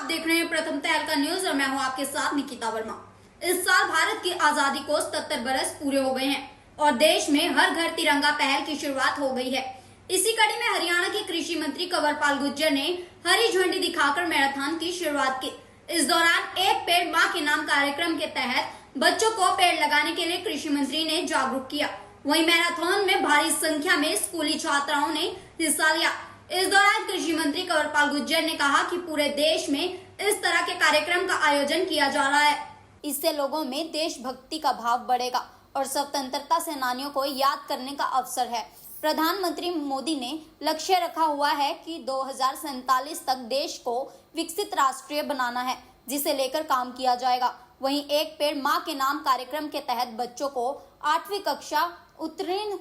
आप देख रहे हैं प्रथम तहलका न्यूज और मैं हूं आपके साथ निकिता वर्मा। इस साल भारत की आजादी को 77 बरस पूरे हो गए हैं और देश में हर घर तिरंगा पहल की शुरुआत हो गई है। इसी कड़ी में हरियाणा के कृषि मंत्री कंवरपाल गुर्जर ने हरी झंडी दिखाकर मैराथन की शुरुआत की। इस दौरान एक पेड़ मां के नाम कार्यक्रम के तहत बच्चों को पेड़ लगाने के लिए कृषि मंत्री ने जागरूक किया। वहीं मैराथन में भारी संख्या में स्कूली छात्राओं ने हिस्सा लिया। इस दौरान कृषि मंत्री कंवरपाल गुर्जर ने कहा कि पूरे देश में इस तरह के कार्यक्रम का आयोजन किया जा रहा है। इससे लोगों में देशभक्ति का भाव बढ़ेगा और स्वतंत्रता सेनानियों को याद करने का अवसर है। प्रधानमंत्री मोदी ने लक्ष्य रखा हुआ है कि 2047 तक देश को विकसित राष्ट्रीय बनाना है, जिसे लेकर काम किया जाएगा। वहीं एक पेड़ मां के नाम कार्यक्रम के तहत बच्चों को 8वीं कक्षा उत्तीर्ण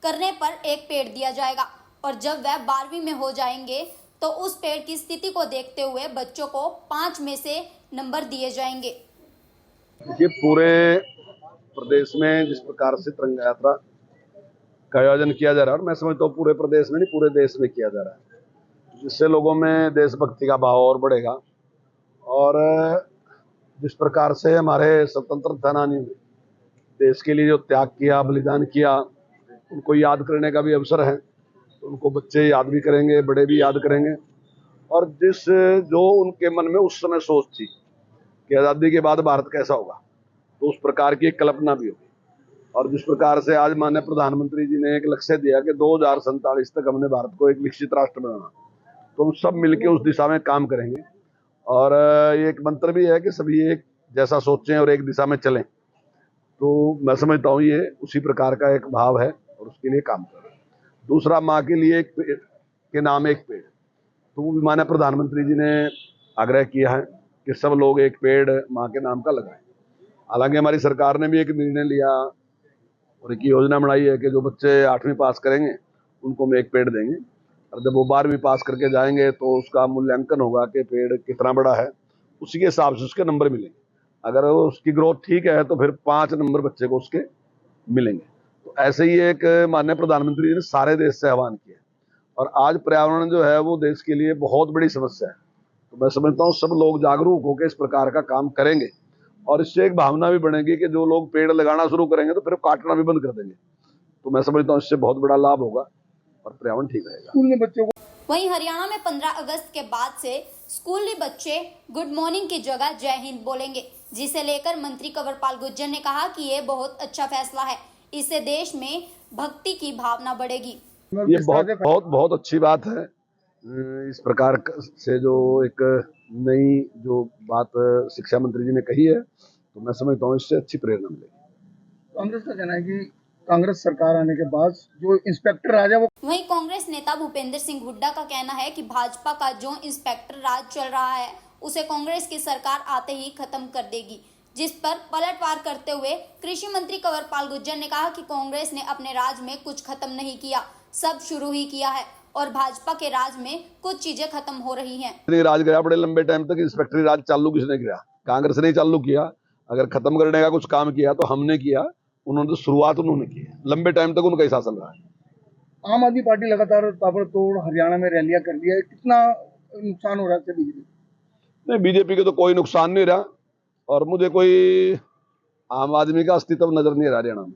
करने पर एक पेड़ दिया जाएगा और जब वह 12वीं में हो जाएंगे तो उस पेड़ की स्थिति को देखते हुए बच्चों को 5 में से नंबर दिए जाएंगे। देखिए, पूरे प्रदेश में जिस प्रकार से तिरंगा यात्रा का आयोजन किया जा रहा है, और मैं समझता हूँ पूरे प्रदेश में नहीं, पूरे देश में किया जा रहा है, जिससे लोगों में देशभक्ति का भाव और बढ़ेगा। और जिस प्रकार से हमारे स्वतंत्रता सेनानी ने देश के लिए जो त्याग किया, बलिदान किया, उनको याद करने का भी अवसर है। उनको बच्चे याद भी करेंगे, बड़े भी याद करेंगे। और जो उनके मन में उस समय सोच थी कि आज़ादी के बाद भारत कैसा होगा, तो उस प्रकार की एक कल्पना भी होगी। और जिस प्रकार से आज माननीय प्रधानमंत्री जी ने एक लक्ष्य दिया कि 2047 तक हमने भारत को एक विकसित राष्ट्र बनाना, तो हम सब मिलकर उस दिशा में काम करेंगे। और ये एक मंत्र भी है कि सभी एक जैसा सोचें और एक दिशा में चलें। तो मैं समझता हूँ ये उसी प्रकार का एक भाव है और उसके लिए काम कर रहे हैं। दूसरा, माँ के लिए एक पेड़ के नाम एक पेड़, तो वो भी माननीय प्रधानमंत्री जी ने आग्रह किया है कि सब लोग एक पेड़ माँ के नाम का लगाएं। हालांकि हमारी सरकार ने भी एक निर्णय लिया और एक योजना बनाई है कि जो बच्चे 8वीं पास करेंगे उनको हम एक पेड़ देंगे, और जब वो 12वीं पास करके जाएंगे तो उसका मूल्यांकन होगा कि पेड़ कितना बड़ा है, उसी के हिसाब से उसके नंबर मिलेंगे। अगर उसकी ग्रोथ ठीक है तो फिर 5 नंबर बच्चे को उसके मिलेंगे। तो ऐसे ही एक माननीय प्रधानमंत्री जी ने सारे देश से आह्वान किया। और आज पर्यावरण जो है वो देश के लिए बहुत बड़ी समस्या है। तो मैं समझता हूँ सब लोग जागरूक होकर इस प्रकार का काम करेंगे और इससे एक भावना भी बनेगी कि जो लोग पेड़ लगाना शुरू करेंगे तो फिर काटना भी बंद कर देंगे। तो मैं समझता हूँ इससे बहुत बड़ा लाभ होगा और पर्यावरण ठीक रहेगा। स्कूल में बच्चों को वहीं हरियाणा में 15 अगस्त के बाद से स्कूली बच्चे गुड मॉर्निंग की जगह जय हिंद बोलेंगे, जिसे लेकर मंत्री कंवरपाल गुर्जर ने कहा कि ये बहुत अच्छा फैसला है। इससे देश में भक्ति की भावना बढ़ेगी। ये बहुत अच्छी बात है। इस प्रकार से जो एक नई जो बात शिक्षा मंत्री जी ने कही है, तो मैं समझता हूँ इससे अच्छी प्रेरणा मिलेगी। कांग्रेस का कहना है कि कांग्रेस सरकार आने के बाद जो इंस्पेक्टर राज है वो, वहीं कांग्रेस नेता भूपेंद्र सिंह हुड्डा का कहना है कि भाजपा का जो इंस्पेक्टर राज चल रहा है उसे कांग्रेस की सरकार आते ही खत्म कर देगी, जिस पर पलटवार करते हुए कृषि मंत्री कंवरपाल गुर्जर ने कहा कि कांग्रेस ने अपने राज में कुछ खत्म नहीं किया, सब शुरू ही किया है और भाजपा के राज में कुछ चीजें खत्म हो रही हैं। राज गया बड़े लंबे टाइम तक, इंस्पेक्टरी राज चालू किसने किया? कांग्रेस ने चालू किया। अगर खत्म करने का कुछ काम किया तो हमने किया, उन्होंने तो शुरुआत उन्होंने की है। लंबे टाइम तक उनका ही शासन रहा है। आम आदमी पार्टी लगातार ताबड़तोड़ हरियाणा में रैलियां कर रही है, कितना नुकसान हो रहा है बीजेपी? नहीं, बीजेपी के तो कोई नुकसान नहीं रहा और मुझे कोई आम आदमी का अस्तित्व नजर नहीं आ रहा हरियाणा में।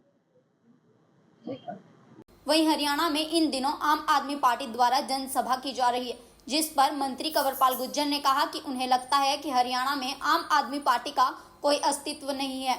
वहीं हरियाणा में इन दिनों आम आदमी पार्टी द्वारा जनसभा की जा रही है, जिस पर मंत्री कंवरपाल गुर्जर ने कहा कि उन्हें लगता है कि हरियाणा में आम आदमी पार्टी का कोई अस्तित्व नहीं है।